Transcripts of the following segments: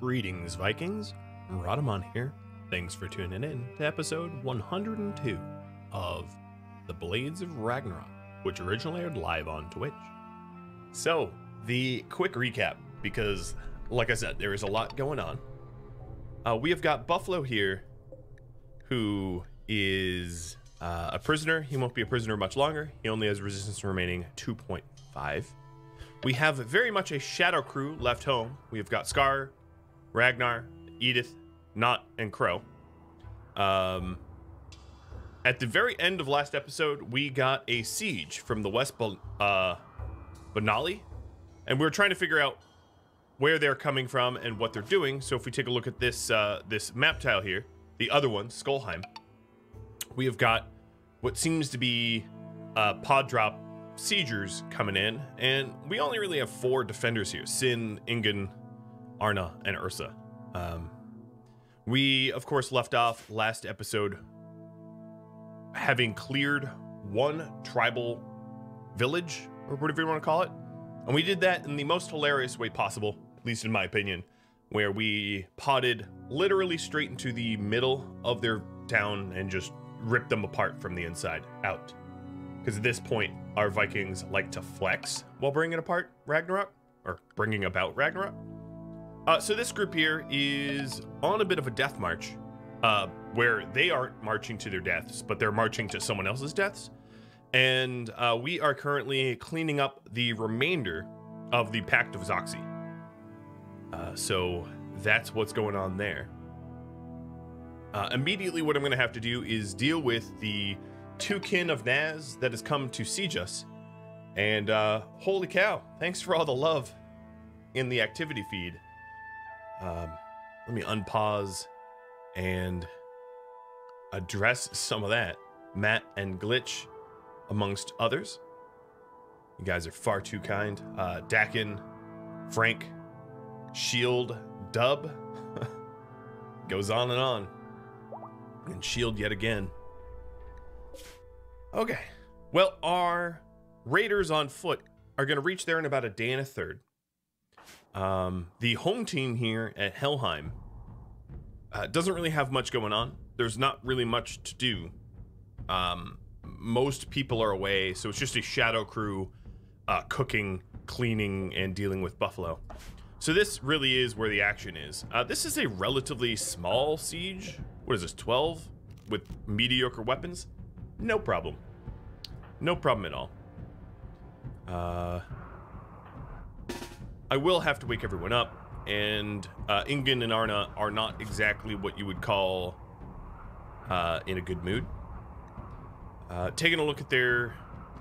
Greetings, Vikings. Rhadamant here. Thanks for tuning in to episode 102 of The Blades of Ragnarok, which originally aired live on Twitch. So, the quick recap, because, like I said, there is a lot going on. We have got Buffalo here, who is a prisoner. He won't be a prisoner much longer. He only has resistance remaining 2.5. We have very much a shadow crew left home. We have got Scar, Ragnar, Edith, Knut, and Crow. At the very end of last episode, we got a siege from the West Banali, and we were trying to figure out where they're coming from and what they're doing. So if we take a look at this this map tile here, the other one, Skullheim, we have got what seems to be pod drop siegers coming in, and we only really have 4 defenders here: Sin, Ingen, Arna, and Ursa. We of course left off last episode having cleared one tribal village, or whatever you want to call it, and we did that in the most hilarious way possible, at least in my opinion, where we potted literally straight into the middle of their town and just ripped them apart from the inside out. Because at this point, our Vikings like to flex while bringing apart Ragnarok, or bringing about Ragnarok. So this group here is on a bit of a death march, where they aren't marching to their deaths, but they're marching to someone else's deaths. And we are currently cleaning up the remainder of the Pact of Zoxy. So that's what's going on there. Immediately what I'm going to have to do is deal with the 2 kin of Naz that has come to siege us. And holy cow, thanks for all the love in the activity feed. Let me unpause and address some of that. Matt and Glitch, amongst others. You guys are far too kind. Dakin, Frank, Shield, Dub. Goes on and on. And Shield yet again. Okay. Well, our raiders on foot are going to reach there in about a day and a third. The home team here at Helheim doesn't really have much going on. There's not really much to do. Most people are away, so it's just a shadow crew cooking, cleaning, and dealing with Buffalo. So this really is where the action is. This is a relatively small siege. What is this, 12? With mediocre weapons? No problem. No problem at all. I will have to wake everyone up, and Ingen and Arna are not exactly what you would call in a good mood. Taking a look at their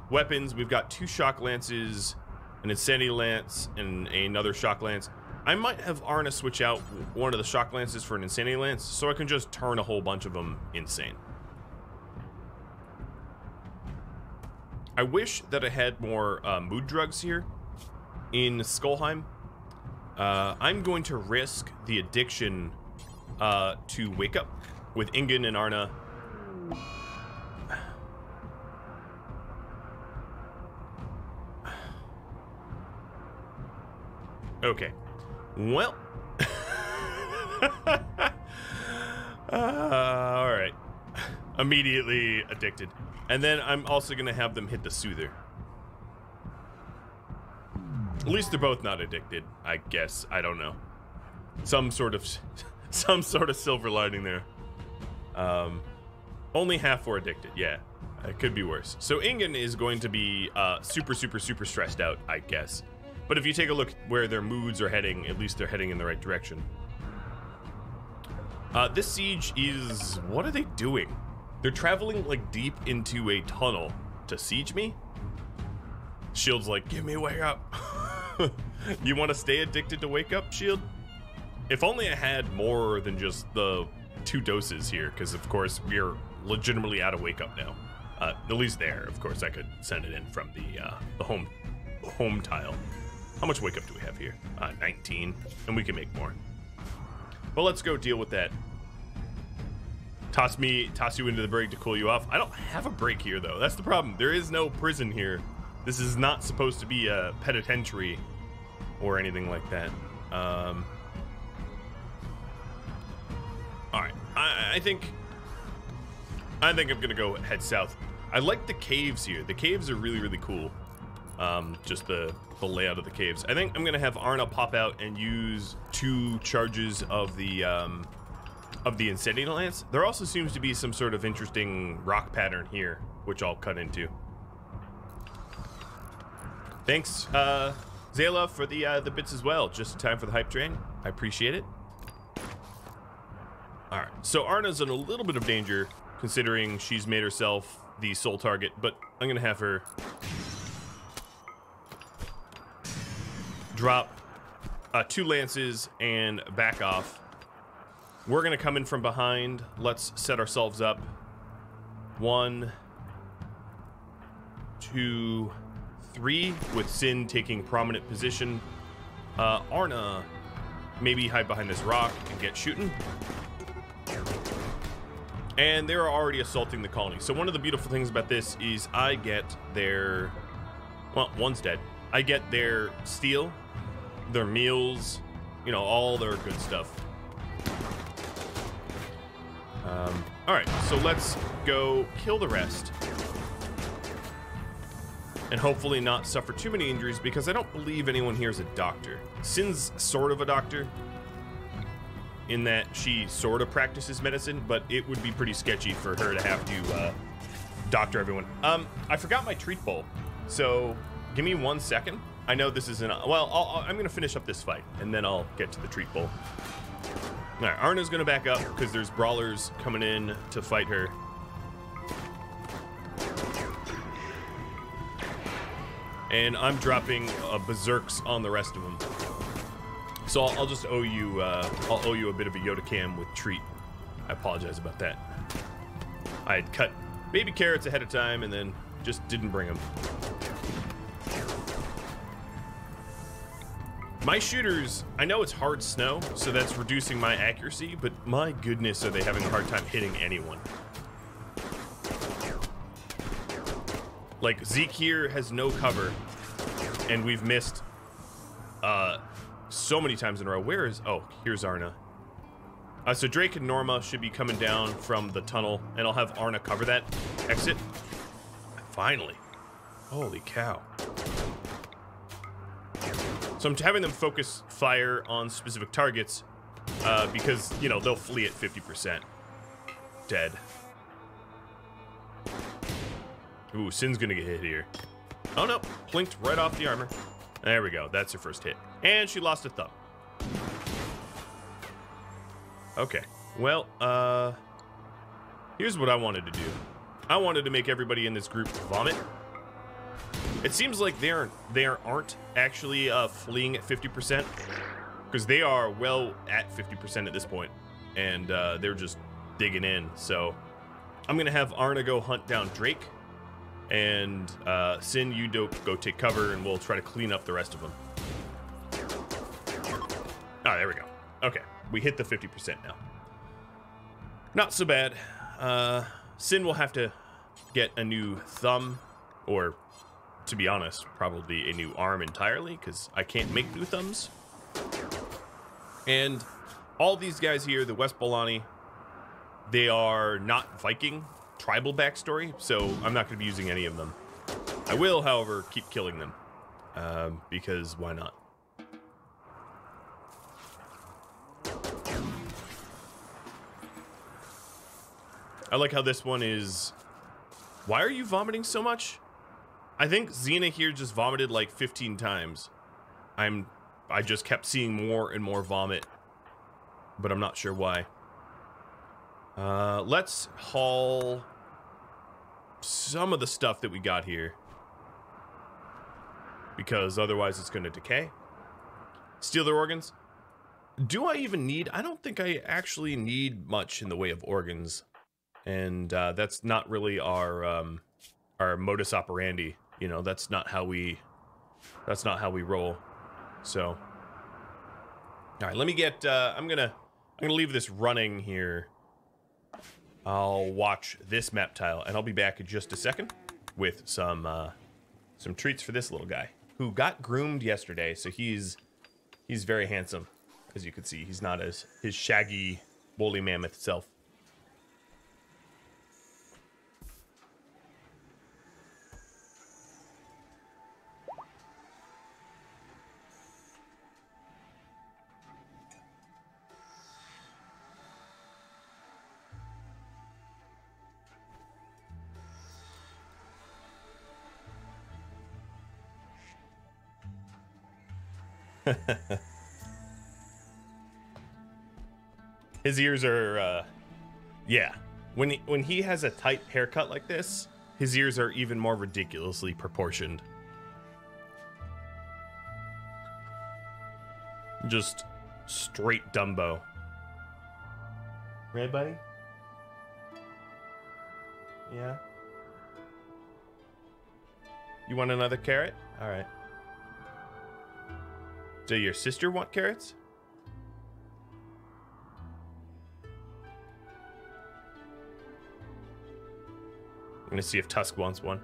weapons, we've got 2 shock lances, an insanity lance, and another shock lance. I might have Arna switch out one of the shock lances for an insanity lance, so I can just turn a whole bunch of them insane. I wish that I had more mood drugs here in Skullheim. I'm going to risk the addiction to wake up with Ingen and Arna. Okay. Well. All right. Immediately addicted. And then I'm also going to have them hit the soother. At least they're both not addicted, I guess. I don't know. Some sort of silver lining there. Only half were addicted. Yeah, it could be worse. So Ingen is going to be super stressed out, I guess. But if you take a look where their moods are heading, at least they're heading in the right direction. This siege is... what are they doing? They're traveling like deep into a tunnel to siege me? Shield's like, give me a wake up. You want to stay addicted to wake up, Shield? If only I had more than just the 2 doses here, because of course we're legitimately out of wake up now. At least there, of course I could send it in from the home tile. How much wake up do we have here? 19, and we can make more. Well, let's go deal with that. Toss you into the break to cool you off. I don't have a break here though. That's the problem. There is no prison here. This is not supposed to be a penitentiary or anything like that. All right, I think I'm gonna go head south. I like the caves here. The caves are really, really cool. Just the layout of the caves. I think I'm gonna have Arna pop out and use 2 charges of the Incendiary Lance. There also seems to be some sort of interesting rock pattern here, which I'll cut into. Thanks, Zayla, for the bits as well. Just in time for the hype train. I appreciate it. All right, so Arna's in a little bit of danger considering she's made herself the sole target, but I'm gonna have her drop 2 lances and back off. We're gonna come in from behind. Let's set ourselves up. 1, 2, 3, with Sin taking prominent position. Arna, maybe hide behind this rock and get shooting. And they're already assaulting the colony. So one of the beautiful things about this is I get their, well, one's dead. I get their steel, their meals, you know, all their good stuff. All right, so let's go kill the rest. And hopefully not suffer too many injuries, because I don't believe anyone here is a doctor. Sin's sort of a doctor, in that she sort of practices medicine, but it would be pretty sketchy for her to have to doctor everyone. I forgot my treat bowl, so give me 1 second. I know this isn't, well, I'm gonna finish up this fight, and then I'll get to the treat bowl. All right, Arna's gonna back up, because there's brawlers coming in to fight her. And I'm dropping berserks on the rest of them. So I'll just owe you, I'll owe you a bit of a Yoda cam with treat. I apologize about that. I had cut baby carrots ahead of time and then just didn't bring them. My shooters, I know it's hard snow, so that's reducing my accuracy, but my goodness, are they having a hard time hitting anyone. Like, Zeke here has no cover, and we've missed so many times in a row. Where is, oh, here's Arna. So Drake and Norma should be coming down from the tunnel, and I'll have Arna cover that exit. Finally. Holy cow. So I'm having them focus fire on specific targets, because, you know, they'll flee at 50%. Dead. Ooh, Sin's gonna get hit here. Oh no, plinked right off the armor. There we go, that's her first hit. And she lost a thumb. Okay, well, here's what I wanted to do. I wanted to make everybody in this group vomit. It seems like they aren't actually fleeing at 50%, because they are well at 50% at this point, and they're just digging in. So I'm gonna have Arna go hunt down Drake, and Sin, you go take cover, and we'll try to clean up the rest of them. Oh, there we go. Okay, we hit the 50% now. Not so bad. Sin will have to get a new thumb, or, to be honest, probably a new arm entirely, because I can't make new thumbs. And all these guys here, the West Bolani, they are not Viking tribal backstory, so I'm not going to be using any of them. I will, however, keep killing them, because why not? I like how this one is... Why are you vomiting so much? I think Xena here just vomited like 15 times. I just kept seeing more and more vomit, but I'm not sure why. Let's haul some of the stuff that we got here, because otherwise it's going to decay. Steal their organs. Do I even need... I don't think I actually need much in the way of organs. And that's not really our modus operandi. You know, that's not how we roll. So, all right, let me get. I'm gonna leave this running here. I'll watch this map tile, and I'll be back in just a second with some treats for this little guy who got groomed yesterday. So he's very handsome, as you can see. He's not as his shaggy woolly mammoth itself. His ears are, yeah. When he has a tight haircut like this, his ears are even more ridiculously proportioned. Just straight Dumbo. Right, buddy? Yeah? You want another carrot? All right. Do your sister want carrots? I'm gonna see if Tusk wants one.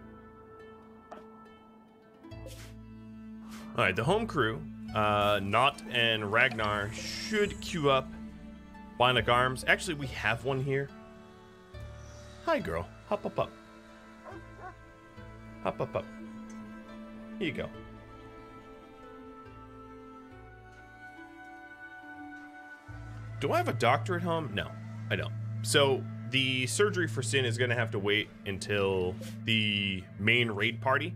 All right, the home crew, Knut and Ragnar should queue up Bionic Arms. Actually, we have one here. Hi, girl. Hop up. Hop up. Here you go. Do I have a doctor at home? No, I don't. So the surgery for Sin is going to have to wait until the main raid party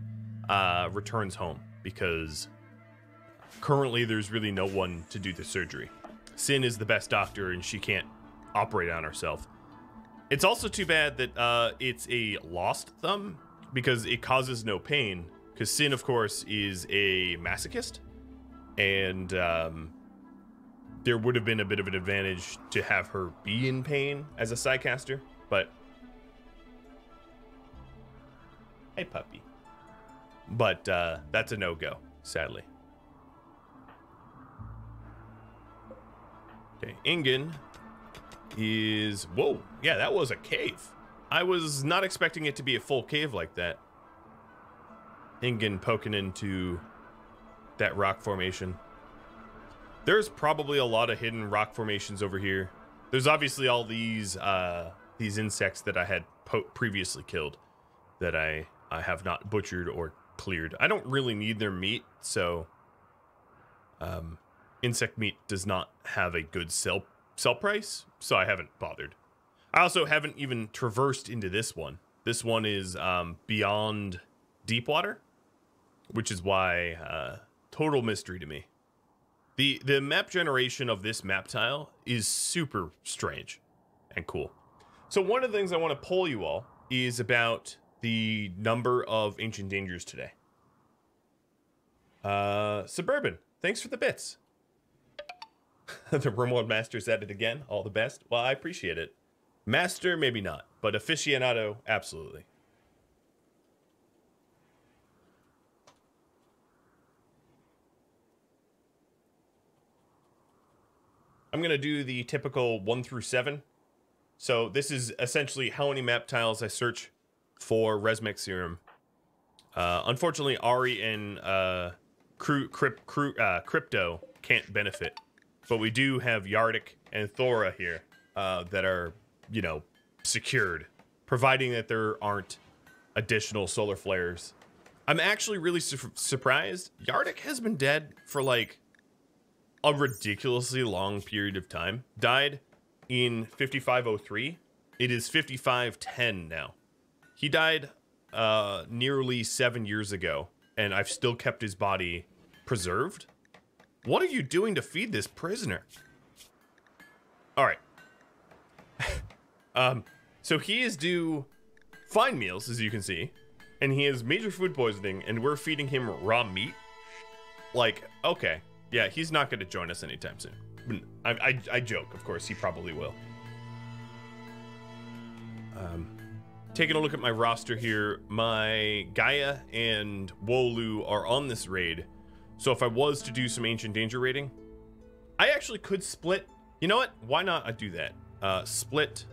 returns home, because currently there's really no one to do the surgery. Sin is the best doctor and she can't operate on herself. It's also too bad that it's a lost thumb, because it causes no pain, because Sin, of course, is a masochist, and there would have been a bit of an advantage to have her be in pain as a psycaster, but hey, puppy. But that's a no-go, sadly. Okay, Ingen is... Whoa, yeah, that was a cave. I was not expecting it to be a full cave like that. Ingen poking into that rock formation. There's probably a lot of hidden rock formations over here. There's obviously all these insects that I had previously killed that I have not butchered or cleared. I don't really need their meat, so insect meat does not have a good sell price, so I haven't bothered. I also haven't even traversed into this one. This one is beyond deep water, which is why total mystery to me. The map generation of this map tile is super strange and cool. So one of the things I want to poll you all is about the number of ancient dangers today. Suburban, thanks for the bits. The RimWorld Master's at it again. All the best. Well, I appreciate it. Master, maybe not, but aficionado, absolutely. I'm going to do the typical 1 through 7. So this is essentially how many map tiles I search for Resmec Serum. Unfortunately, Ari and Crypto can't benefit. But we do have Yardik and Thora here that are, you know, secured, providing that there aren't additional solar flares. I'm actually really surprised. Yardik has been dead for like a ridiculously long period of time. Died in 5503. It is 5510 now. He died nearly 7 years ago, and I've still kept his body preserved. What are you doing to feed this prisoner? All right. So he is due fine meals, as you can see, and he has major food poisoning, and we're feeding him raw meat. Like, okay. Yeah, he's not going to join us anytime soon. I joke, of course, he probably will. Taking a look at my roster here, my Gaia and Wolu are on this raid. So if I was to do some Ancient Danger raiding, I actually could split. You know what? Why not I do that? Split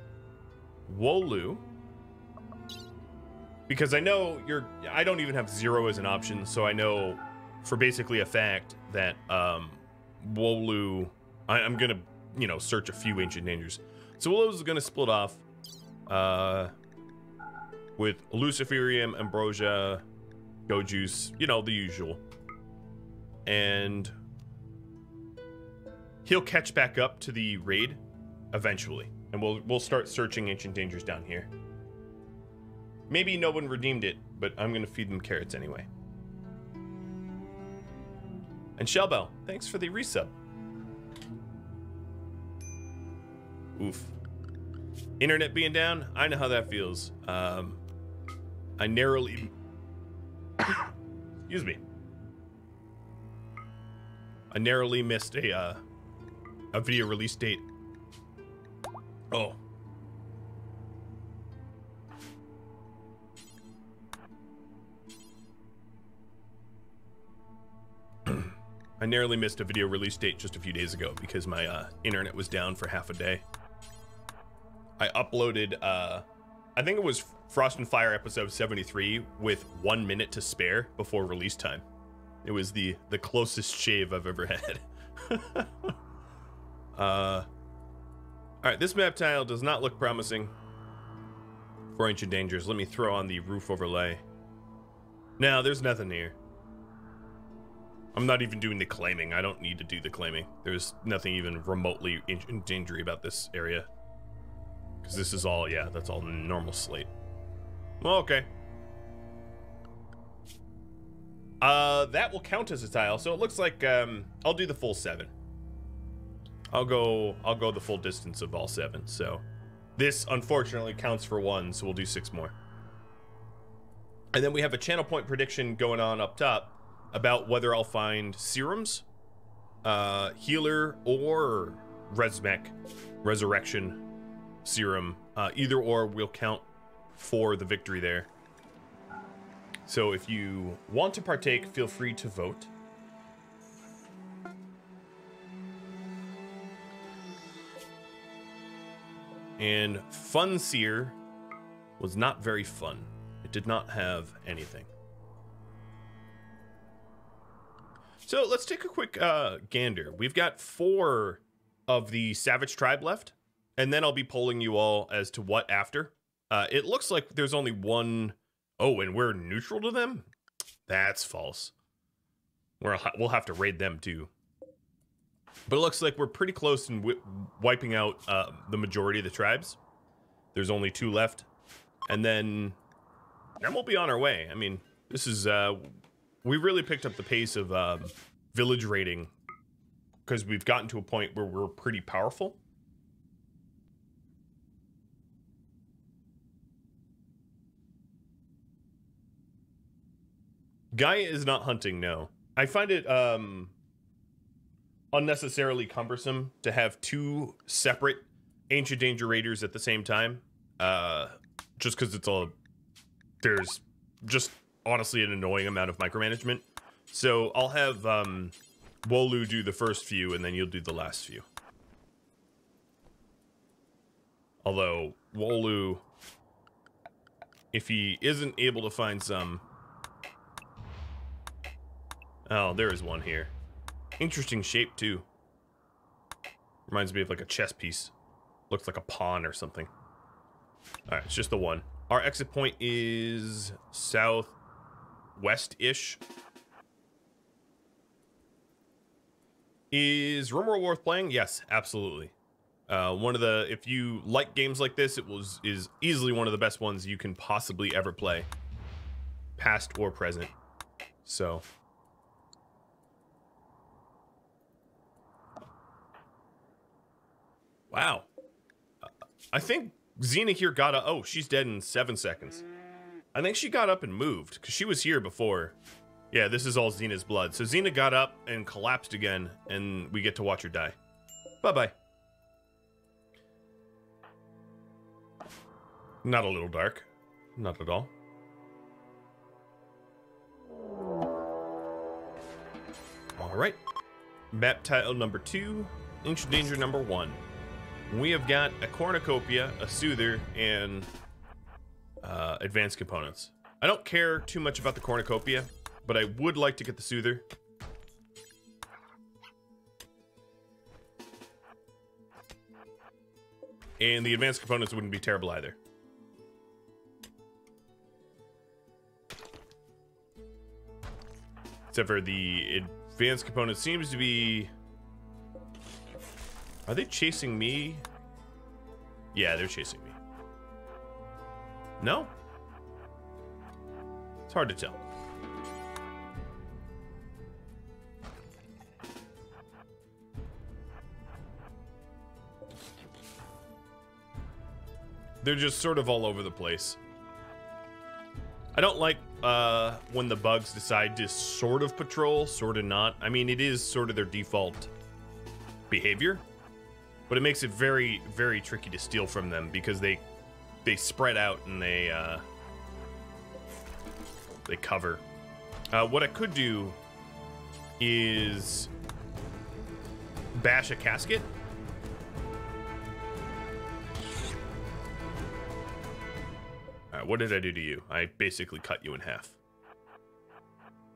Wolu. Because I know I don't even have 0 as an option, so I know for basically a fact that Wolu, I'm gonna you know, search a few ancient dangers. So Willow's going to split off with Luciferium, Ambrosia, Go Juice, you know, the usual. And he'll catch back up to the raid eventually. And we'll start searching ancient dangers down here. Maybe no one redeemed it, but I'm going to feed them carrots anyway. And Shellbell, thanks for the resub. Oof. Internet being down, I know how that feels. I narrowly... Excuse me. I narrowly missed a video release date. Oh. I narrowly missed a video release date just a few days ago because my internet was down for half a day. I uploaded, I think it was Frost and Fire episode 73 with 1 minute to spare before release time. It was the closest shave I've ever had. Alright, this map tile does not look promising for ancient dangers. Let me throw on the roof overlay. No, there's nothing here. I'm not even doing the claiming. I don't need to do the claiming. There's nothing even remotely dangerous about this area. Because this is all, yeah, that's all normal slate. Well, okay. That will count as a tile. So it looks like I'll do the full 7. I'll go the full distance of all 7. So this unfortunately counts for 1, so we'll do 6 more. And then we have a channel point prediction going on up top about whether I'll find serums, healer, or resurrection serum. Either or will count for the victory there. So if you want to partake, feel free to vote. And Fun Seer was not very fun. It did not have anything. So let's take a quick gander. We've got 4 of the Savage Tribe left, and then I'll be polling you all as to what after. It looks like there's only 1... Oh, and we're neutral to them? That's false. We'll have to raid them too. But it looks like we're pretty close in wiping out the majority of the tribes. There's only 2 left. And then we'll be on our way. I mean, this is... we really picked up the pace of village raiding because we've gotten to a point where we're pretty powerful. Gaia is not hunting, no. I find it unnecessarily cumbersome to have 2 separate Ancient Danger Raiders at the same time. Just because there's just honestly an annoying amount of micromanagement. So I'll have Wolu do the first few and then you'll do the last few. Although Wolu, if he isn't able to find some... Oh, there is one here. Interesting shape, too. Reminds me of like a chess piece. Looks like a pawn or something. Alright, it's just the one. Our exit point is southwest-ish. Is RimWorld worth playing? Yes, absolutely. One of the... If you like games like this, is easily one of the best ones you can possibly ever play. Past or present. So... Wow. I think Xena here got up. Oh, she's dead in 7 seconds. I think she got up and moved because she was here before. Yeah, this is all Xena's blood. So Xena got up and collapsed again, and we get to watch her die. Bye-bye. Not a little dark. Not at all. All right. Map title number 2. Ancient Danger number 1. We have got a cornucopia, a soother, and advanced components. I don't care too much about the cornucopia, but I would like to get the soother. And the advanced components wouldn't be terrible either. Except for the advanced component seems to be... Are they chasing me? Yeah, they're chasing me. No? It's hard to tell. They're just sort of all over the place. I don't like when the bugs decide to sort of patrol, sort of not. I mean, it is sort of their default behavior, but it makes it very, very tricky to steal from them because they spread out and they cover. What I could do is bash a casket. What did I do to you? I basically cut you in half.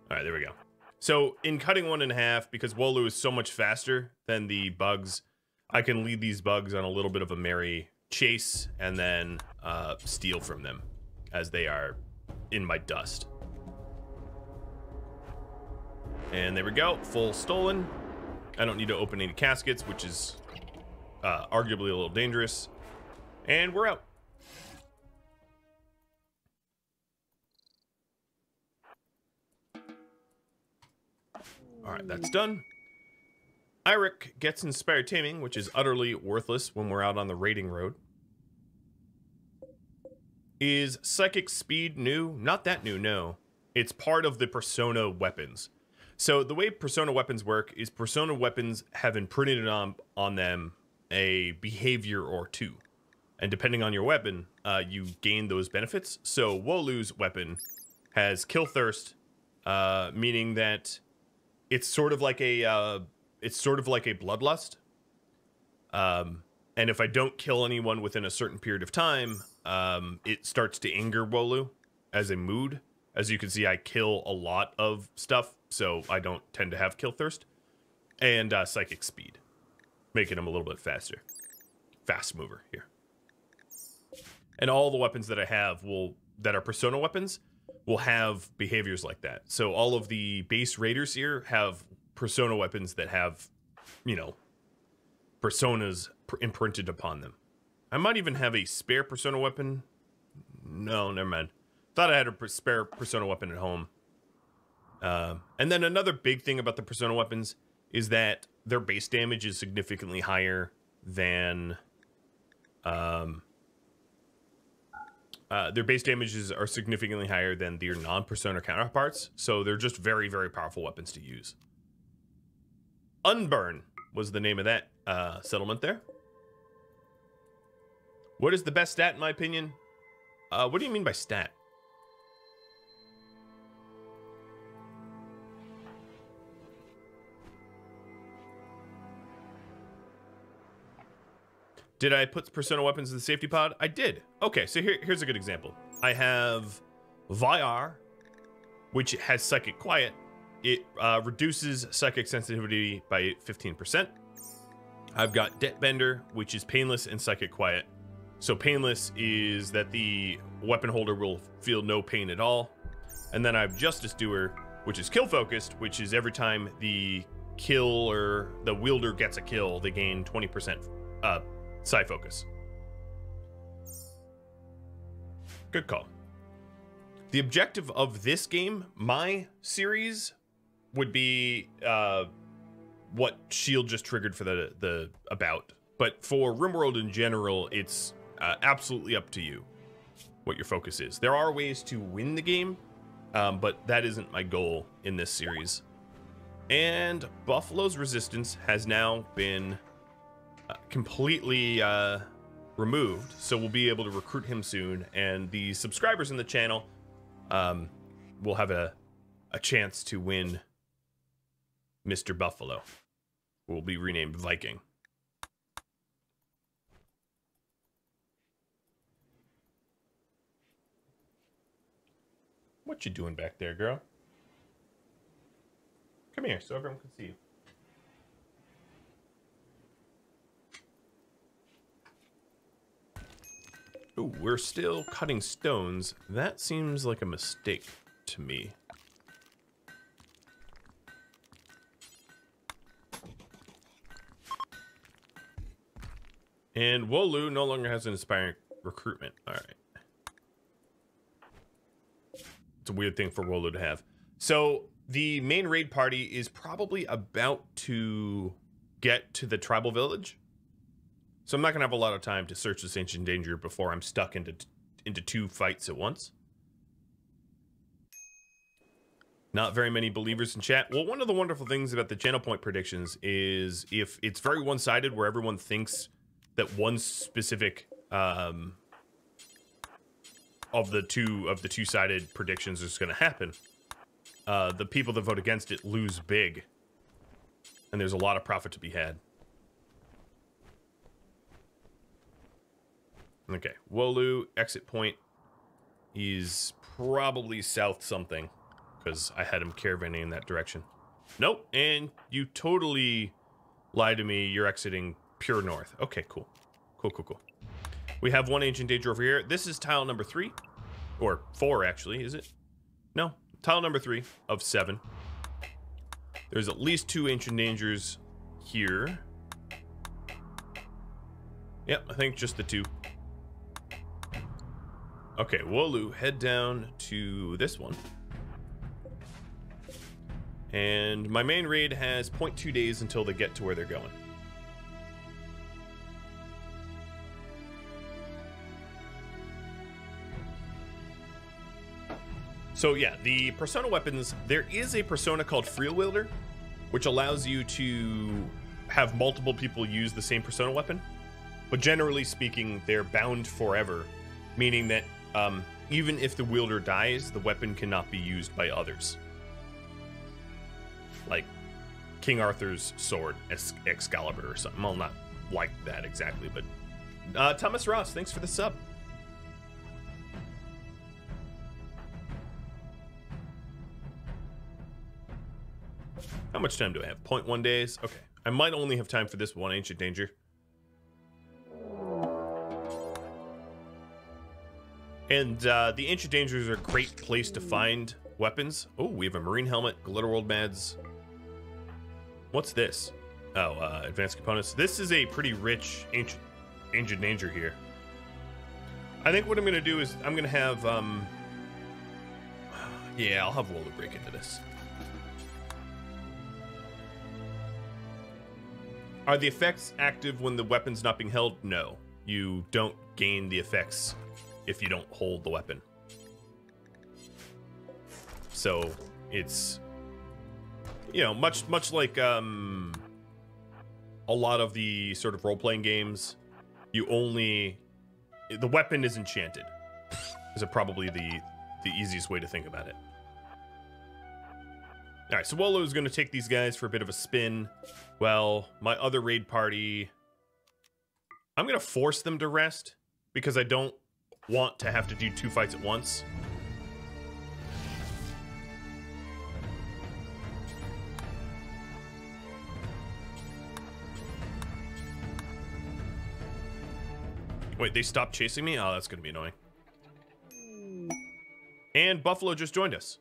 All right, there we go. So in cutting one in half, because Wolu is so much faster than the bugs, I can lead these bugs on a little bit of a merry chase and then steal from them as they are in my dust. And there we go, full stolen. I don't need to open any caskets, which is arguably a little dangerous. And we're out. All right, that's done. Eirik gets inspired taming, which is utterly worthless when we're out on the raiding road. Is psychic speed new? Not that new, no. It's part of the persona weapons. So the way persona weapons work is persona weapons have imprinted on them a behavior or two. And depending on your weapon, you gain those benefits. So Wolu's weapon has kill thirst, meaning that it's sort of like a bloodlust. And if I don't kill anyone within a certain period of time, it starts to anger Wolu as a mood. As you can see, I kill a lot of stuff, so I don't tend to have kill thirst. And psychic speed, making him a little bit faster. Fast mover here. And all the weapons that I have that are persona weapons will have behaviors like that. So all of the base raiders here have persona weapons that have, you know, personas imprinted upon them. I might even have a spare persona weapon. No, never mind. Thought I had a spare persona weapon at home. And then another big thing about the persona weapons is that their base damage is significantly higher than... their base damages are significantly higher than their non-persona counterparts, so they're just very, very powerful weapons to use. Unburn was the name of that settlement there. What is the best stat, in my opinion? What do you mean by stat? Did I put persona weapons in the safety pod? I did. Okay, so here's a good example. I have Vyar, which has Psychic Quiet. It reduces psychic sensitivity by 15%. I've got Deathbender, which is Painless and Psychic Quiet. So Painless is that the weapon holder will feel no pain at all. And then I have Justice Doer, which is Kill Focused, which is every time the the wielder gets a kill, they gain 20% Psi Focus. Good call. The objective of this game, my series, would be what Shield just triggered for the about. But for RimWorld in general, it's absolutely up to you what your focus is. There are ways to win the game, but that isn't my goal in this series. And Buffalo's resistance has now been completely removed, so we'll be able to recruit him soon, and the subscribers in the channel will have a chance to win Mr. Buffalo, who will be renamed Viking. What you doing back there, girl? Come here so everyone can see you. Ooh, we're still cutting stones. That seems like a mistake to me. And Wolu no longer has an inspiring recruitment. All right. It's a weird thing for Wolu to have. So the main raid party is probably about to get to the tribal village. So I'm not going to have a lot of time to search this ancient danger before I'm stuck into two fights at once. Not very many believers in chat. Well, one of the wonderful things about the channel point predictions is if it's very one-sided where everyone thinks that one specific of the two-sided predictions is going to happen, the people that vote against it lose big. And there's a lot of profit to be had. Okay, Wolu, exit point. He's probably south something, because I had him caravanning in that direction. Nope, and you totally lied to me. You're exiting pure north. Okay, cool. Cool. We have one ancient danger over here. This is tile number 3. Or 4, actually, is it? No, tile number 3 of 7. There's at least 2 ancient dangers here. Yep, I think just the 2. Okay, Wolu, head down to this one. And my main raid has 0.2 days until they get to where they're going. So yeah, the persona weapons, there is a persona called Frail wielder, which allows you to have multiple people use the same persona weapon. But generally speaking, they're bound forever, meaning that even if the wielder dies, the weapon cannot be used by others. Like King Arthur's sword, Excalibur or something. Well, not like that exactly, but... Thomas Ross, thanks for the sub. How much time do I have? 0.1 days? Okay. I might only have time for this one ancient danger. And the ancient dangers are a great place to find weapons. Oh, we have a marine helmet, Glitterworld meds. What's this? Oh, advanced components. This is a pretty rich ancient danger here. I think what I'm gonna do is I'm gonna have yeah, I'll have Wolu break into this. Are the effects active when the weapon's not being held? No. You don't gain the effects if you don't hold the weapon. So it's, you know, much like a lot of the sort of role-playing games, you only, the weapon is enchanted. Is probably the easiest way to think about it. All right, so Wolu is going to take these guys for a bit of a spin. Well, my other raid party, I'm going to force them to rest because I don't want to have to do 2 fights at once. Wait, they stopped chasing me? Oh, that's going to be annoying. And Buffalo just joined us.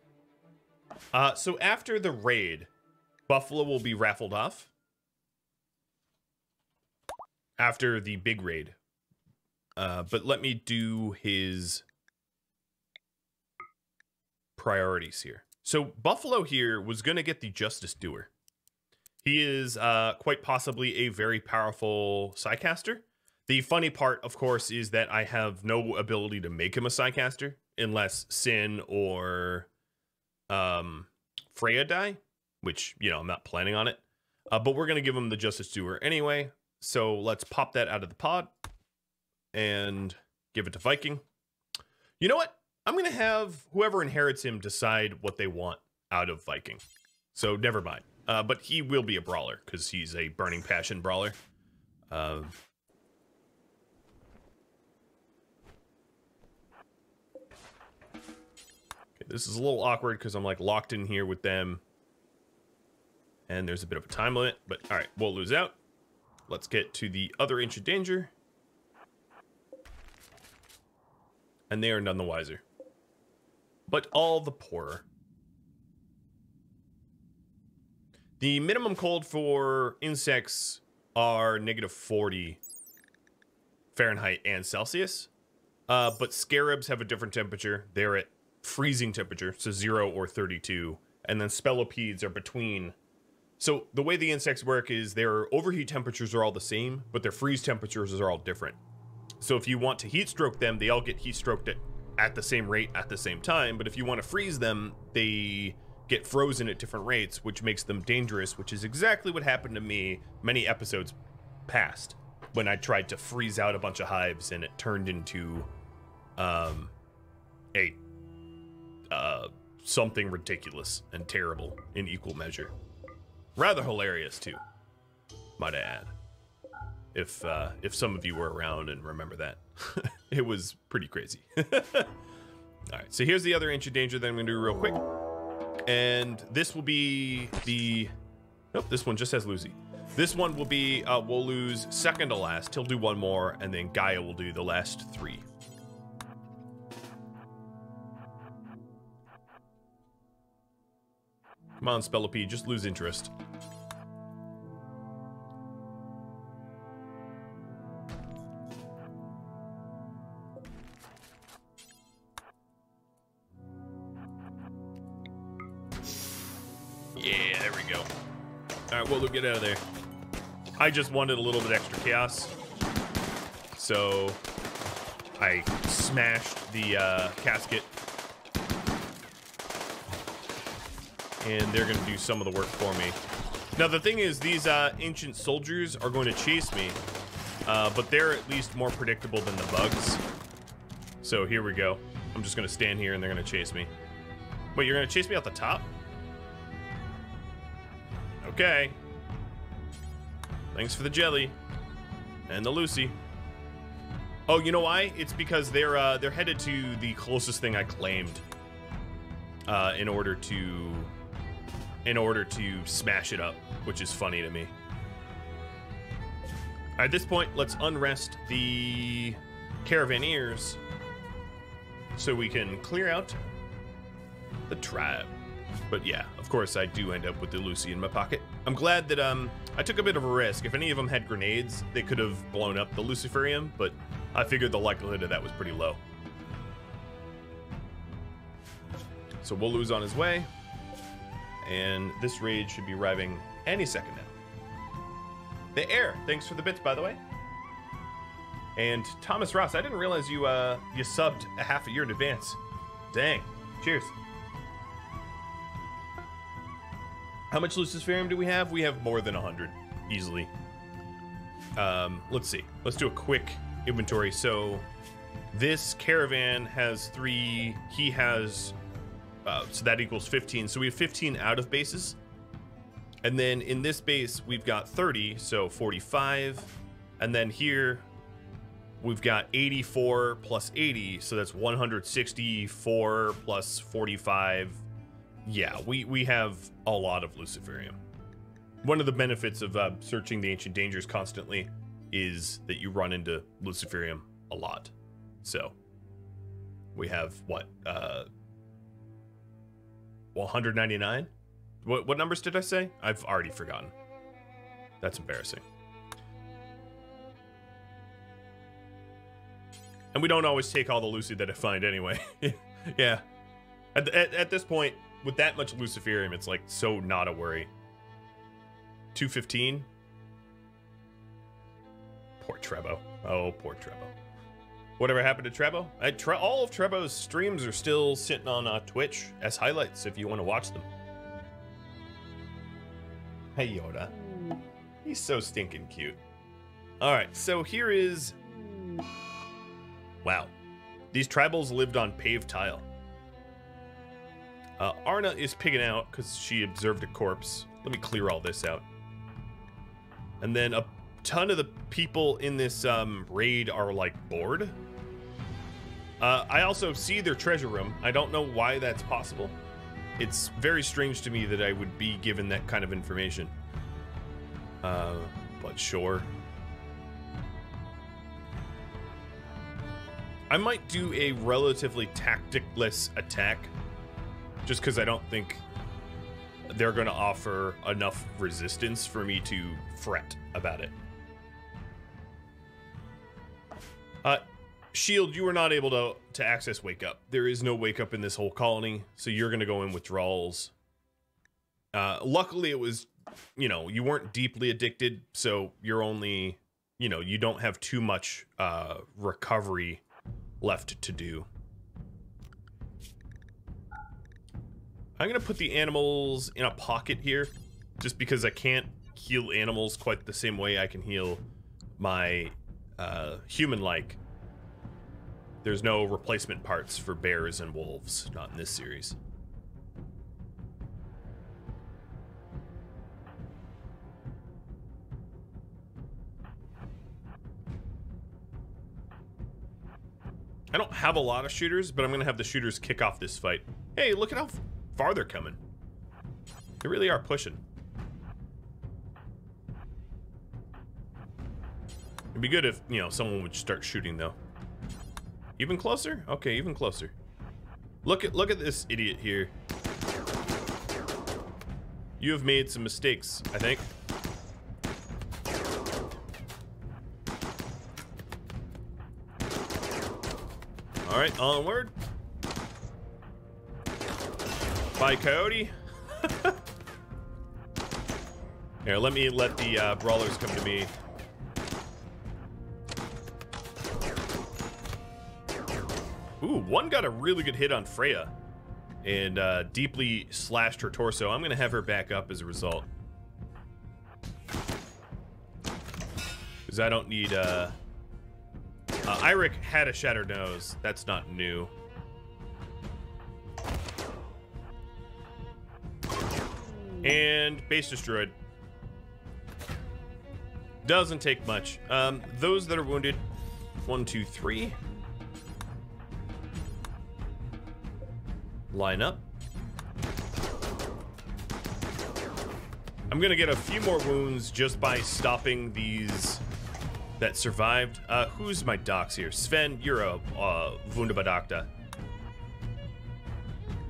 So after the raid, Buffalo will be raffled off. After the big raid. But let me do his priorities here. So Buffalo here was going to get the Justice Doer. He is quite possibly a very powerful Psycaster. The funny part, of course, is that I have no ability to make him a Psycaster unless Sin or Freya die, which, you know, I'm not planning on it. But we're going to give him the Justice Doer anyway. So let's pop that out of the pod and give it to Viking. You know what? I'm going to have whoever inherits him decide what they want out of Viking. So never mind. But he will be a brawler because he's a Burning Passion brawler. Okay, this is a little awkward because I'm like locked in here with them. And there's a bit of a time limit. But all right, we'll lose out. Let's get to the other ancient danger. and they are none the wiser. But all the poorer. The minimum cold for insects are -40 Fahrenheit and Celsius. But scarabs have a different temperature. They're at freezing temperature, so 0 or 32. And then spellopedes are between. So the way the insects work is their overheat temperatures are all the same, but their freeze temperatures are all different. So if you want to heat stroke them, they all get heat stroked at the same rate at the same time. But if you want to freeze them, they get frozen at different rates, which makes them dangerous, which is exactly what happened to me many episodes past when I tried to freeze out a bunch of hives and it turned into something ridiculous and terrible in equal measure. Rather hilarious too, might I add. If some of you were around and remember that. It was pretty crazy. Alright, so here's the other ancient danger that I'm gonna do real quick. And this will be the... Nope, this one just has Lucy. This one will be, we'll lose second to last. He'll do one more, and then Gaia will do the last 3. Come on, Spellopede, just lose interest. Yeah, there we go. Alright, well, we'll get out of there. I just wanted a little bit extra chaos. So I smashed the casket. And they're going to do some of the work for me. Now, the thing is, these ancient soldiers are going to chase me. But they're at least more predictable than the bugs. So here we go. I'm just going to stand here and they're going to chase me. Wait, you're going to chase me out the top? Okay. Thanks for the jelly. And the Lucy. Oh, you know why? It's because they're headed to the closest thing I claimed. In order to smash it up, which is funny to me. At this point, let's unrest the caravaneers so we can clear out the tribe. But yeah, of course, I do end up with the Lucy in my pocket. I'm glad that I took a bit of a risk. If any of them had grenades, they could have blown up the Luciferium, but I figured the likelihood of that was pretty low. So we'll lose on his way. And this raid should be arriving any second now. The Air, thanks for the bits, by the way. And Thomas Ross, I didn't realize you subbed a half a year in advance. Dang. Cheers. How much Luciferium do we have? We have more than 100, easily. Let's see. Let's do a quick inventory. So this caravan has 3. He has... so that equals 15. So we have 15 out of bases. And then in this base, we've got 30, so 45. And then here, we've got 84 plus 80, so that's 164 plus 45. Yeah, we have a lot of Luciferium. One of the benefits of searching the Ancient Dangers constantly is that you run into Luciferium a lot. So we have, what, 199? What numbers did I say? I've already forgotten. That's embarrassing. And we don't always take all the Lucy that I find anyway. Yeah. At this point, with that much Luciferium, it's like so not a worry. 215. Poor Trebo. Oh, poor Trebo. Whatever happened to Trebo? All of Trebo's streams are still sitting on Twitch as highlights if you want to watch them. Hey, Yoda. He's so stinking cute. Alright, so here is... Wow. These tribals lived on paved tile. Arna is pigging out because she observed a corpse. Let me clear all this out. And then a ton of the people in this raid are like bored. I also see their treasure room. I don't know why that's possible. It's very strange to me that I would be given that kind of information. But sure. I might do a relatively tacticless attack, just because I don't think they're going to offer enough resistance for me to fret about it. Shield, you were not able to access Wake Up. There is no Wake Up in this whole colony, so you're going to go in withdrawals. Luckily, it was, you know, you weren't deeply addicted, so you're only, you know, you don't have too much recovery left to do. I'm going to put the animals in a pocket here, just because I can't heal animals quite the same way I can heal my human-like. There's no replacement parts for bears and wolves, not in this series. I don't have a lot of shooters, but I'm going to have the shooters kick off this fight. Hey, look at how far they're coming. They really are pushing. It'd be good if, you know, someone would start shooting, though. Even closer? Okay, even closer. Look at this idiot here. You have made some mistakes, I think. All right, onward. Bye, coyote. Here, let the brawlers come to me. Ooh, one got a really good hit on Freya and deeply slashed her torso. I'm going to have her back up as a result. Because I don't need... Eirik had a shattered nose. That's not new. And base destroyed. Doesn't take much. Those that are wounded, 1, 2, 3. Line up. I'm gonna get a few more wounds just by stopping these that survived. Who's my docs here? Sven, you're a Wunderbedagter.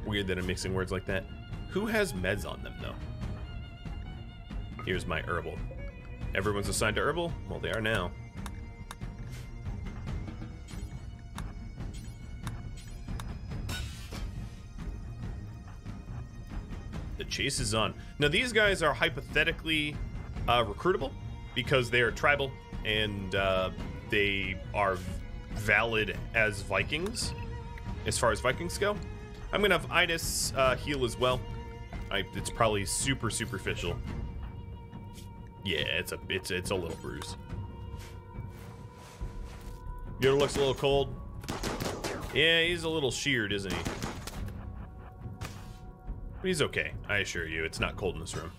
Weird that I'm mixing words like that. Who has meds on them, though? Here's my herbal. Everyone's assigned to herbal? Well, they are now. The chase is on. Now, these guys are hypothetically recruitable because they are tribal and they are valid as Vikings, as far as Vikings go. I'm gonna have Idis heal as well. It's probably super superficial. Yeah, it's a little bruise. Yoda looks a little cold. Yeah, he's a little sheared, isn't he? But he's okay, I assure you. It's not cold in this room.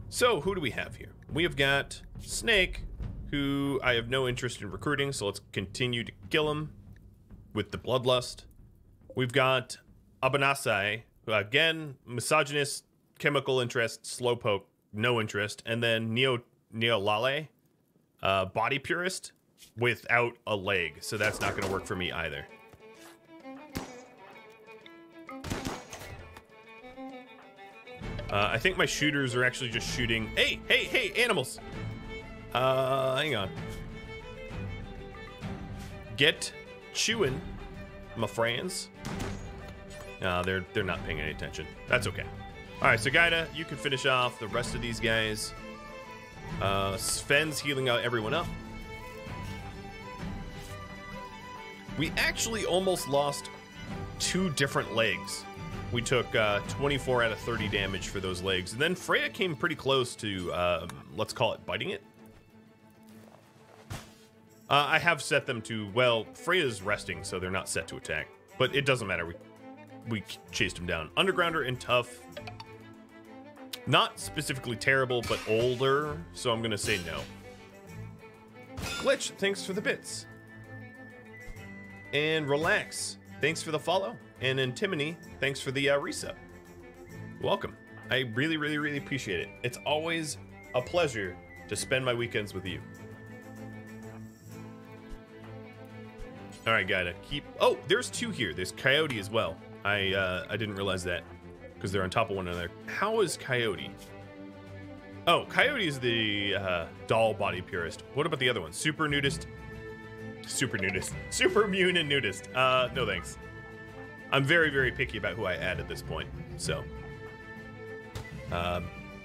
So, who do we have here? We have got Snake, who I have no interest in recruiting, so let's continue to kill him with the Bloodlust. We've got Abanasai, who again, misogynist, chemical interest, slowpoke, no interest, and then Neolale, body purist, without a leg, so that's not going to work for me either. I think my shooters are actually just shooting. Hey, animals! Hang on. Get chewing, my friends. They're not paying any attention. That's okay. All right, so Gaida, you can finish off the rest of these guys. Sven's healing out everyone up. We actually almost lost 2 different legs. We took 24 out of 30 damage for those legs. And then Freya came pretty close to, let's call it biting it. I have set them to, well, Freya's resting, so they're not set to attack. But it doesn't matter. We chased him down. Undergrounder and Tough. Not specifically terrible, but older, so I'm going to say no. Glitch, thanks for the bits. And Relax, thanks for the follow. And Antimony, thanks for the resub. Welcome. I really, really, really appreciate it. It's always a pleasure to spend my weekends with you. All right, gotta keep. Oh, there's two here. There's Coyote as well. I didn't realize that because they're on top of one another. How is Coyote? Oh, Coyote is the doll body purist. What about the other one? Super nudist. Super nudist. Super immune and nudist. No thanks. I'm very, very picky about who I add at this point. So,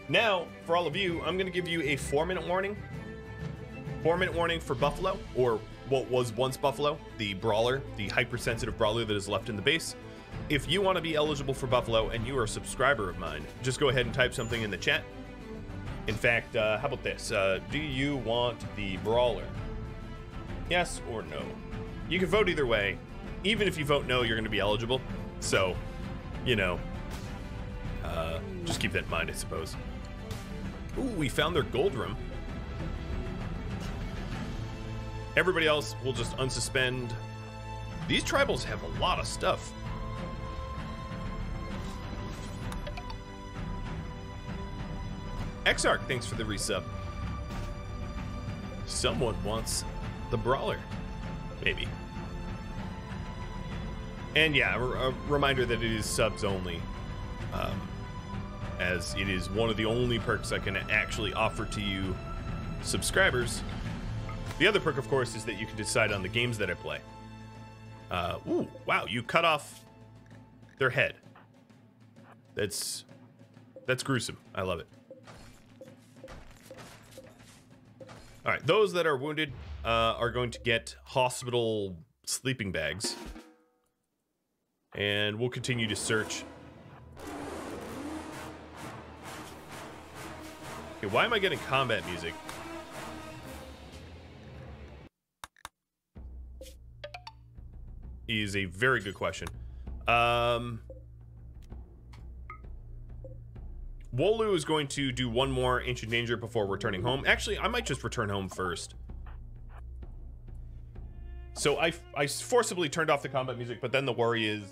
now for all of you, I'm gonna give you a 4-minute warning. 4-minute warning for Buffalo, or what was once Buffalo, the brawler, the hypersensitive brawler that is left in the base. If you want to be eligible for Buffalo and you are a subscriber of mine, just go ahead and type something in the chat. In fact, how about this? Do you want the brawler? Yes or no? You can vote either way. Even if you vote no, you're going to be eligible. So, you know, just keep that in mind, I suppose. Ooh, we found their gold room. Everybody else will just unsuspend. These tribals have a lot of stuff. Exarch, thanks for the resub. Someone wants the brawler. Maybe. And yeah, a reminder that it is subs only. As it is one of the only perks I can actually offer to you subscribers. The other perk, of course, is that you can decide on the games that I play. Ooh, wow, you cut off their head. That's gruesome. I love it. All right, those that are wounded are going to get hospital sleeping bags. And we'll continue to search. Okay, why am I getting combat music? Is a very good question. Wolu is going to do one more Ancient Danger before returning home. Actually, I might just return home first. So I forcibly turned off the combat music, but then the worry is,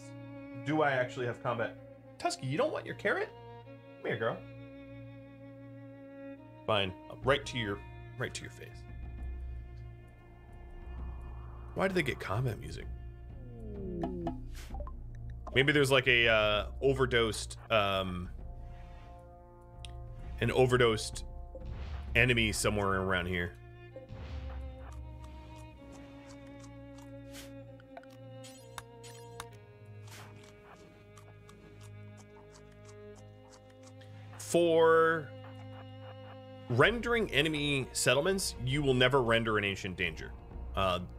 do I actually have combat? Tusky, you don't want your carrot? Come here, girl. Fine. Right to your face. Why did they get combat music? Maybe there's like a overdosed an overdosed enemy somewhere around here. For rendering enemy settlements, you will never render an Ancient Danger.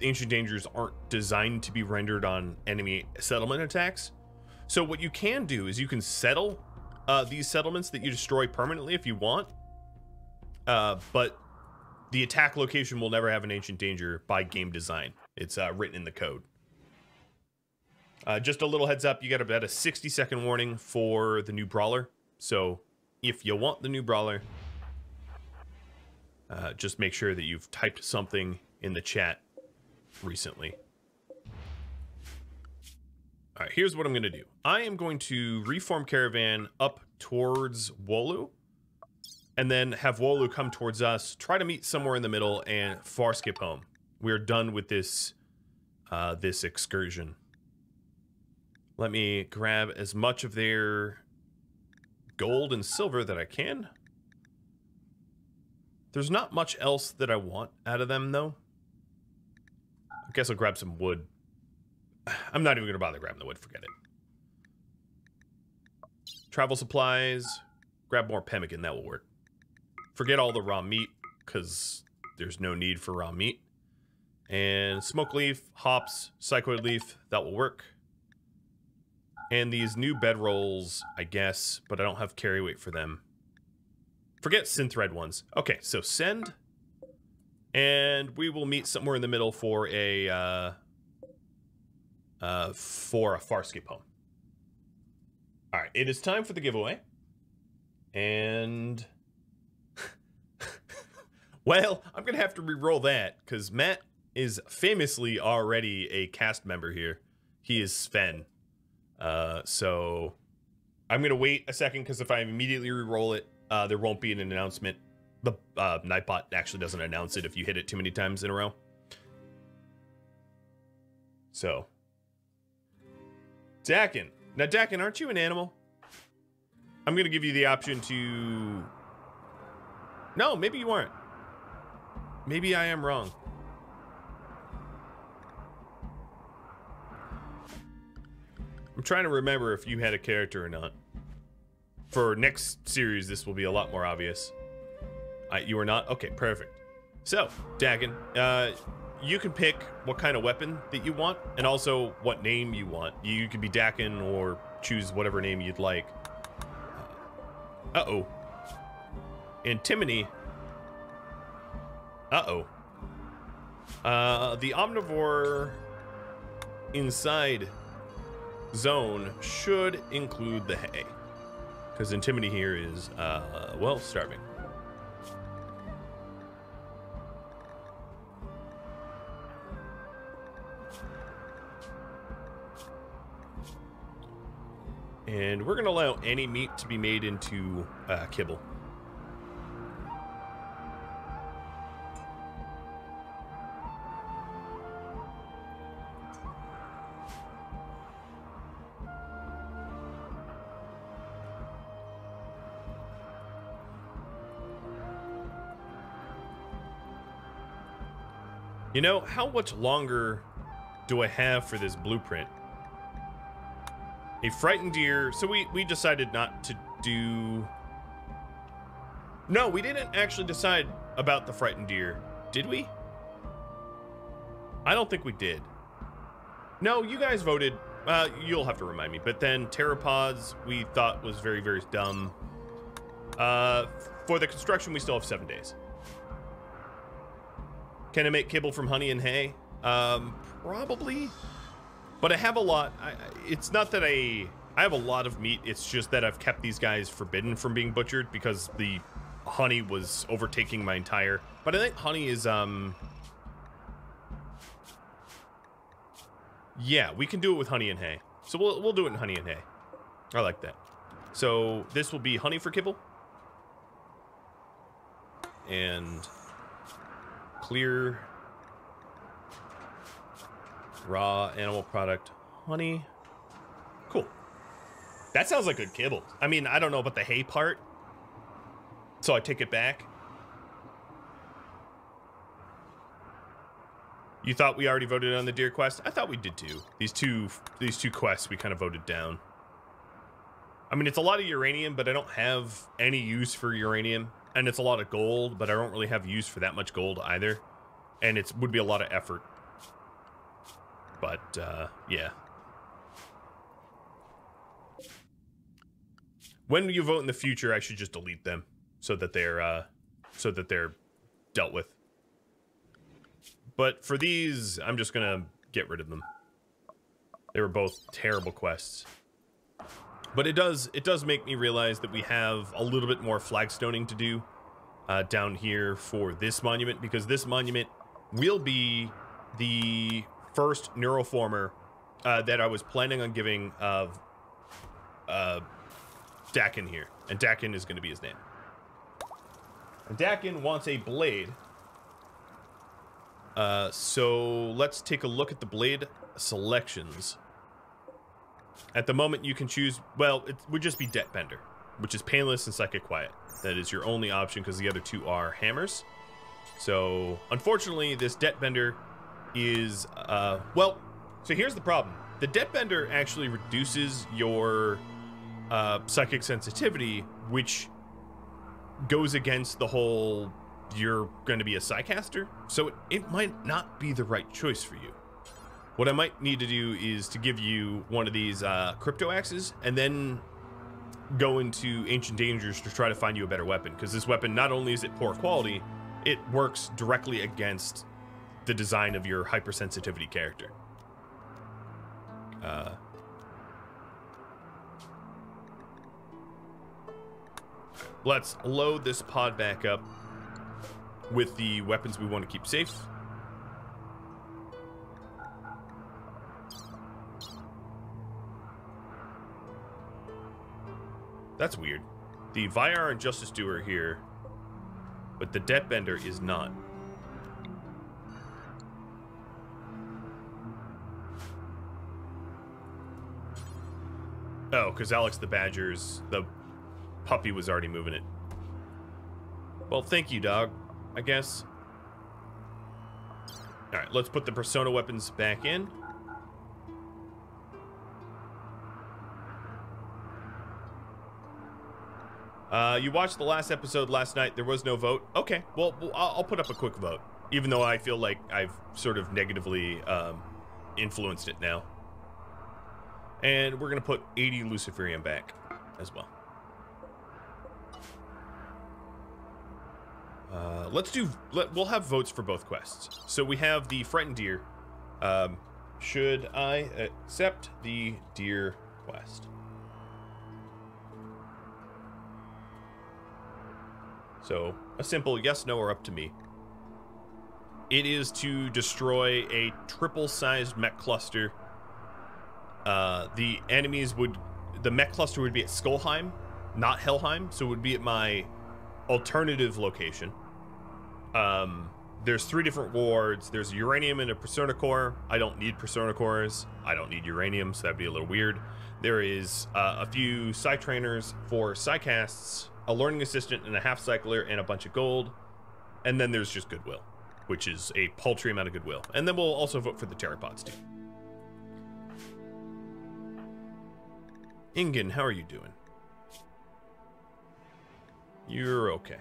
Ancient Dangers aren't designed to be rendered on enemy settlement attacks. So what you can do is you can settle these settlements that you destroy permanently if you want. But the attack location will never have an Ancient Danger by game design. It's written in the code. Just a little heads up, you got about a 60-second warning for the new brawler. So if you want the new brawler, just make sure that you've typed something in the chat recently. All right, here's what I'm going to do. I am going to reform caravan up towards Wolu, and then have Wolu come towards us, try to meet somewhere in the middle, and far skip home. We're done with this this excursion. Let me grab as much of their gold and silver that I can. There's not much else that I want out of them, though. I guess I'll grab some wood. I'm not even going to bother grabbing the wood. Forget it. Travel supplies. Grab more pemmican. That will work. Forget all the raw meat, because there's no need for raw meat. And smoke leaf, hops, psychoid leaf. That will work. And these new bedrolls, I guess, but I don't have carry weight for them. Forget synthread ones. Okay, so send. And we will meet somewhere in the middle for a far skip home. All right, it is time for the giveaway. And well, I'm gonna have to re-roll that because Matt is famously already a cast member here. He is Sven. So I'm gonna wait a second because if I immediately re-roll it, there won't be an announcement. The Nightbot actually doesn't announce it if you hit it too many times in a row. So, Dakin. Now, Dakin, aren't you an animal? I'm going to give you the option to... No, maybe you aren't. Maybe I am wrong. I'm trying to remember if you had a character or not. For next series, this will be a lot more obvious. You are not? Okay, perfect. So, Dakin, you can pick what kind of weapon that you want, and also what name you want. You could be Dakin or choose whatever name you'd like. Uh-oh. Antimony. Uh-oh. The omnivore inside zone should include the hay. Because antimony here is, well, starving. And we're going to allow any meat to be made into kibble. You know, how much longer do I have for this blueprint? A frightened deer. So we decided not to do... No, we didn't actually decide about the frightened deer. Did we? I don't think we did. No, you guys voted. You'll have to remind me. But then pteropods we thought was very, very dumb. For the construction, we still have 7 days. Can I make kibble from honey and hay? Probably. But I have a lot. It's not that I have a lot of meat. It's just that I've kept these guys forbidden from being butchered because the honey was overtaking my entire... But I think honey is, yeah, we can do it with honey and hay. So we'll do it in honey and hay. I like that. So this will be honey for kibble. And clear... raw animal product, honey. Cool. That sounds like good kibble. I mean, I don't know about the hay part, so I take it back. You thought we already voted on the deer quest? I thought we did too. These two quests we kind of voted down. I mean, it's a lot of uranium, but I don't have any use for uranium, and it's a lot of gold, but I don't really have use for that much gold either, and it would be a lot of effort. But, yeah. When you vote in the future, I should just delete them so that they're dealt with. But for these, I'm just gonna get rid of them. They were both terrible quests. But it does make me realize that we have a little bit more flagstoning to do down here for this monument, because this monument will be the first neuroformer that I was planning on giving of Dakin here. And Dakin is going to be his name. And Dakin wants a blade. So let's take a look at the blade selections. At the moment you can choose, well, it would just be Debt Bender, which is painless and psychic quiet. That is your only option because the other two are hammers. So unfortunately this Debt Bender is, well, so here's the problem. The Debt Bender actually reduces your psychic sensitivity, which goes against the whole you're going to be a psycaster. So it might not be the right choice for you. What I might need to do is to give you one of these crypto axes and then go into Ancient Dangers to try to find you a better weapon, because this weapon, not only is it poor quality, it works directly against the design of your hypersensitivity character. Let's load this pod back up with the weapons we want to keep safe. That's weird. The Vyar and Justice Doer are here, but the Debt Bender is not. Oh, because Alex the the puppy was already moving it. Well, thank you, dog, I guess. All right, let's put the persona weapons back in. You watched the last episode last night. There was no vote. Okay, well, I'll put up a quick vote, even though I feel like I've sort of negatively influenced it now. And we're going to put 80 Luciferium back as well. We'll have votes for both quests. So we have the frightened deer. Should I accept the deer quest? So a simple yes, no, or up to me. It is to destroy a triple-sized mech cluster. The mech cluster would be at Skullheim, not Helheim, so it would be at my alternative location. There's 3 different wards. There's uranium and a persona core. I don't need persona cores. I don't need uranium, so that'd be a little weird. There is a few psi trainers for psicasts, a learning assistant and a half cycler, and a bunch of gold. And then there's just goodwill, which is a paltry amount of goodwill. And then we'll also vote for the pteropods too. Ingen, how are you doing? You're okay.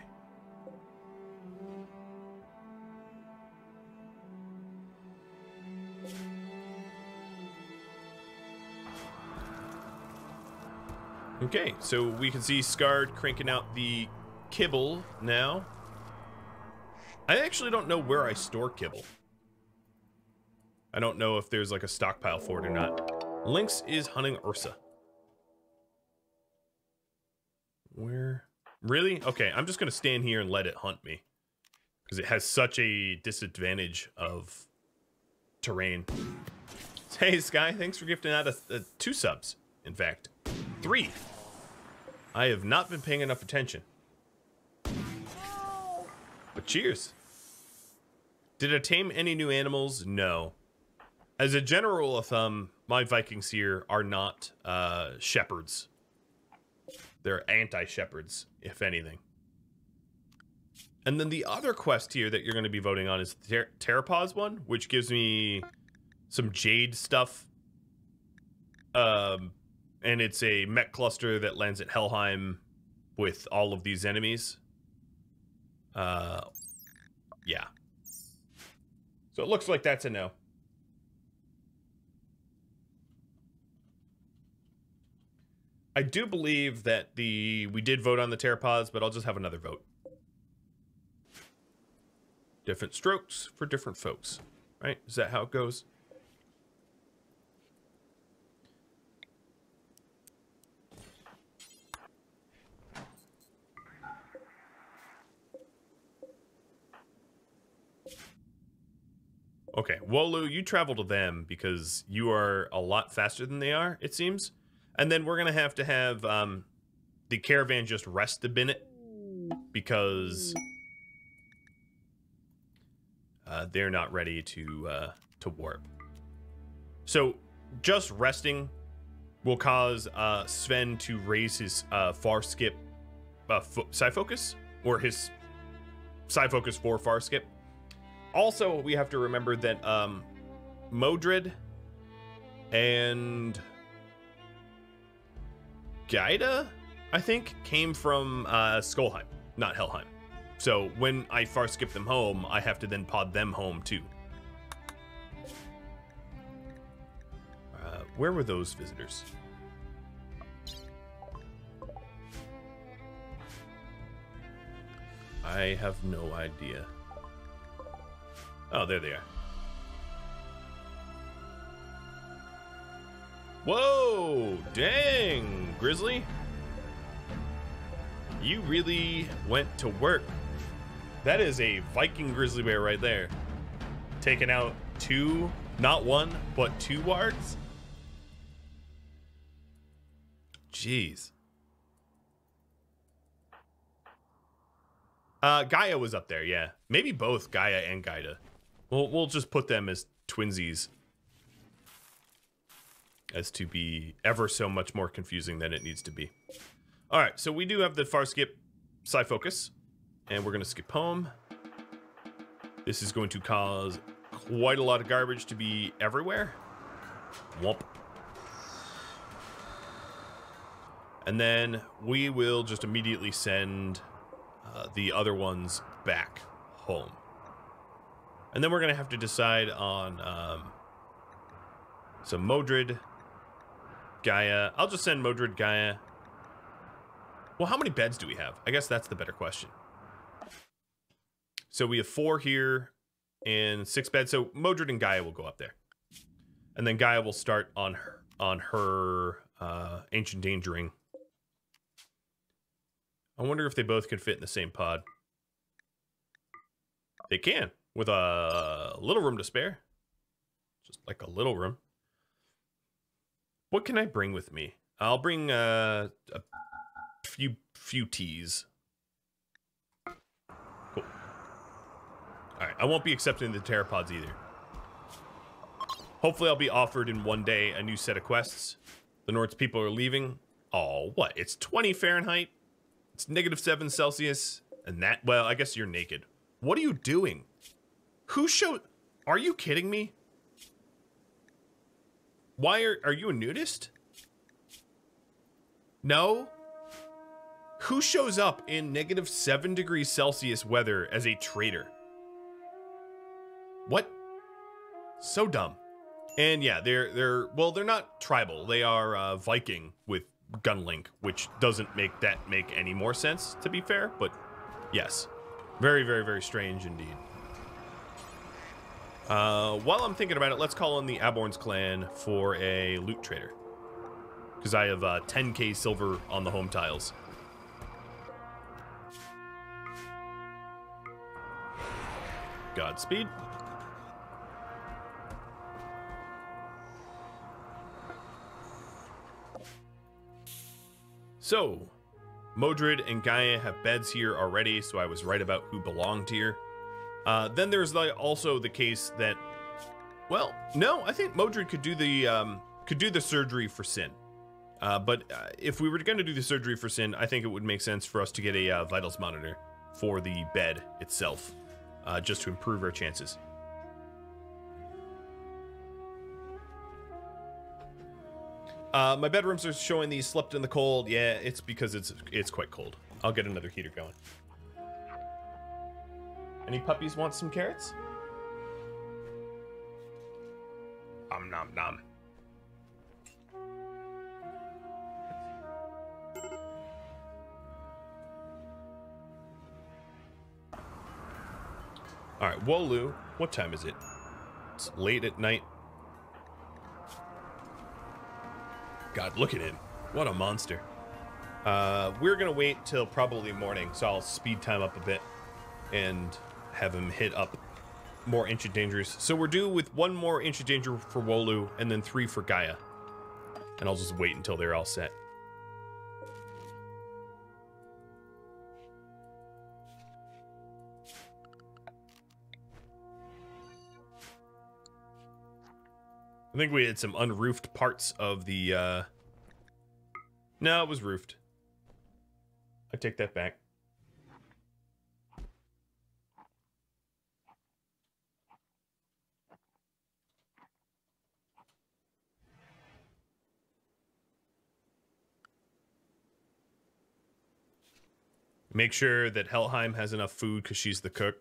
Okay, so we can see Scarred cranking out the kibble now. I actually don't know where I store kibble. I don't know if there's like a stockpile for it or not. Lynx is hunting Ursa. Where? Really? Okay, I'm just gonna stand here and let it hunt me, because it has such a disadvantage of terrain. Hey Sky, thanks for gifting out 2 subs. In fact, 3. I have not been paying enough attention. But cheers. Did I tame any new animals? No. As a general rule of thumb, my Vikings here are not shepherds. They're anti-shepherds, if anything. And then the other quest here that you're going to be voting on is the Pteropause one, which gives me some jade stuff. And it's a mech cluster that lands at Helheim with all of these enemies. Yeah. So it looks like that's a no. I do believe that we did vote on the pteropods, but I'll just have another vote. Different strokes for different folks, right? Is that how it goes? Okay, Wolu, you travel to them because you are a lot faster than they are, it seems. And then we're going to have the caravan just rest a minute because they're not ready to warp. So just resting will cause Sven to raise his far skip psi focus, or his psi focus for far skip. Also, we have to remember that Modred and Gaida, I think, came from Skullheim, not Helheim. So when I far skip them home, I have to then pod them home too. Where were those visitors? I have no idea. Oh, there they are. Whoa! Dang, Grizzly. You really went to work. That is a Viking grizzly bear right there. Taking out 2, not 1, but 2 wargs. Jeez. Gaia was up there, yeah. Maybe both Gaia and Gaida. We'll just put them as twinsies. as to be ever so much more confusing than it needs to be. All right, so we do have the far skip sci focus, and we're going to skip home. This is going to cause quite a lot of garbage to be everywhere. Womp. And then we will just immediately send the other ones back home. And then we're going to have to decide on some Modred, Gaia. I'll just send Modred, Gaia. Well, how many beds do we have? I guess that's the better question. So we have 4 here and 6 beds. So Modred and Gaia will go up there. And then Gaia will start on her Ancient Dangering. I wonder if they both can fit in the same pod. They can, with a little room to spare. Just like a little room. What can I bring with me? I'll bring a few teas. Cool. Alright, I won't be accepting the pteropods either. Hopefully I'll be offered in one day a new set of quests. The Nords people are leaving. Oh, what? It's 20 Fahrenheit? It's -7 Celsius? And that, well, I guess you're naked. What are you doing? Who showed... Are you kidding me? Why are you a nudist? No? Who shows up in -7 degrees Celsius weather as a traitor? What? So dumb. And yeah, they're not tribal. They are Viking with gun link, which doesn't make any more sense, to be fair, but yes. Very, very, very strange indeed. While I'm thinking about it, let's call in the Aborn's clan for a loot trader. Because I have 10k silver on the home tiles. Godspeed. So, Modred and Gaia have beds here already, so I was right about who belonged here. Then there's also the case that, well, no, I think Modred could do the surgery for Sin. But if we were going to do the surgery for Sin, I think it would make sense for us to get a vitals monitor for the bed itself, just to improve our chances. My bedrooms are showing these slept in the cold. Yeah, it's because it's quite cold. I'll get another heater going. Any puppies want some carrots? Nom nom. All right, Wolu, what time is it? It's late at night. God, look at him. What a monster. We're gonna wait till probably morning, so I'll speed time up a bit and have him hit up more Ancient Dangers. So we're due with 1 more Ancient Danger for Wolu and then 3 for Gaia. And I'll just wait until they're all set. I think we had some unroofed parts of the, No, it was roofed. I take that back. Make sure that Helheim has enough food because she's the cook.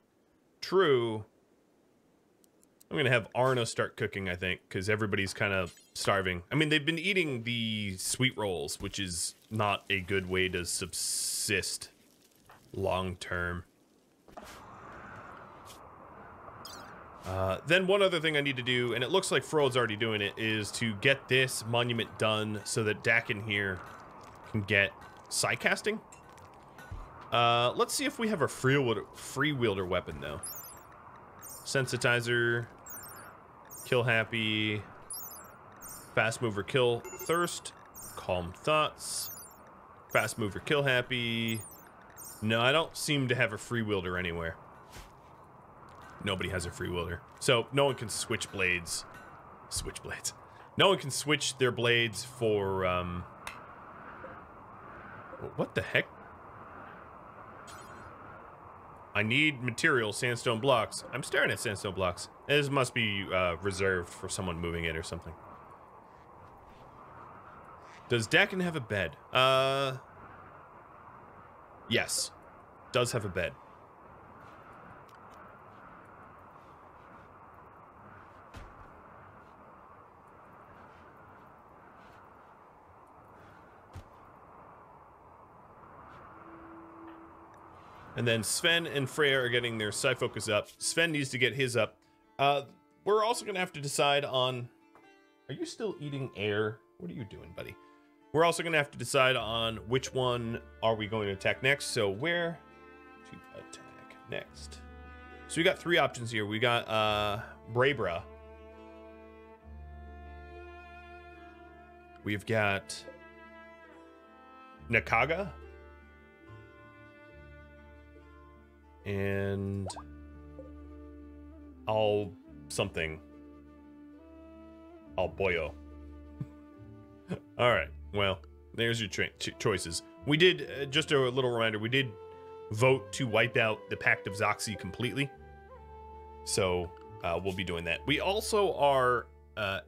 True. I'm going to have Arna start cooking, I think, because everybody's kind of starving. I mean, they've been eating the sweet rolls, which is not a good way to subsist long term. Then one other thing I need to do, and it looks like Frode's already doing it, is to get this monument done so that Dakin here can get psi casting. Let's see if we have a free wielder weapon, though. Sensitizer, kill happy, fast mover, kill thirst, calm thoughts, fast mover, kill happy. No, I don't seem to have a free wielder anywhere. Nobody has a free wielder, so no one can switch blades. No one can switch their blades for, what the heck? I need material, sandstone blocks. I'm staring at sandstone blocks. This must be reserved for someone moving it or something. Does Dakin have a bed? Yes. Does have a bed. And then Sven and Freya are getting their side focus up. Sven needs to get his up. We're also going to have to decide on... Are you still eating air? What are you doing, buddy? We're also going to have to decide on which one are we going to attack next. So where to attack next? So we got 3 options here. We got Brabra. We've got Nakaga. And I'll Boyo. All right. Well, there's your choices. We did, just a little reminder, we did vote to wipe out the Pact of Zoxy completely. So we'll be doing that. We also are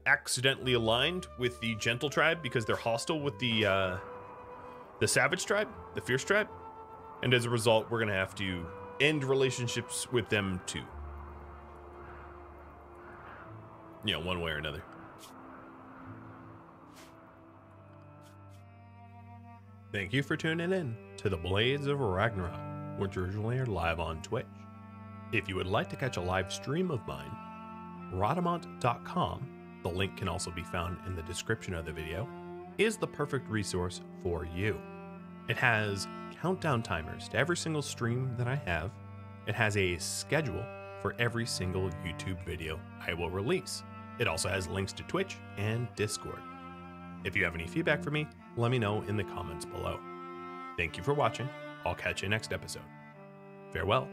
accidentally aligned with the Gentle tribe because they're hostile with the Savage tribe, the Fierce tribe. And as a result, we're going to have to end relationships with them too. You know, one way or another. Thank you for tuning in to the Blades of Ragnarok, which originally aired live on Twitch. If you would like to catch a live stream of mine, Rhadamant.com, the link can also be found in the description of the video, is the perfect resource for you. It has countdown timers to every single stream that I have. It has a schedule for every single YouTube video I will release. It also has links to Twitch and Discord. If you have any feedback for me, let me know in the comments below. Thank you for watching. I'll catch you next episode. Farewell.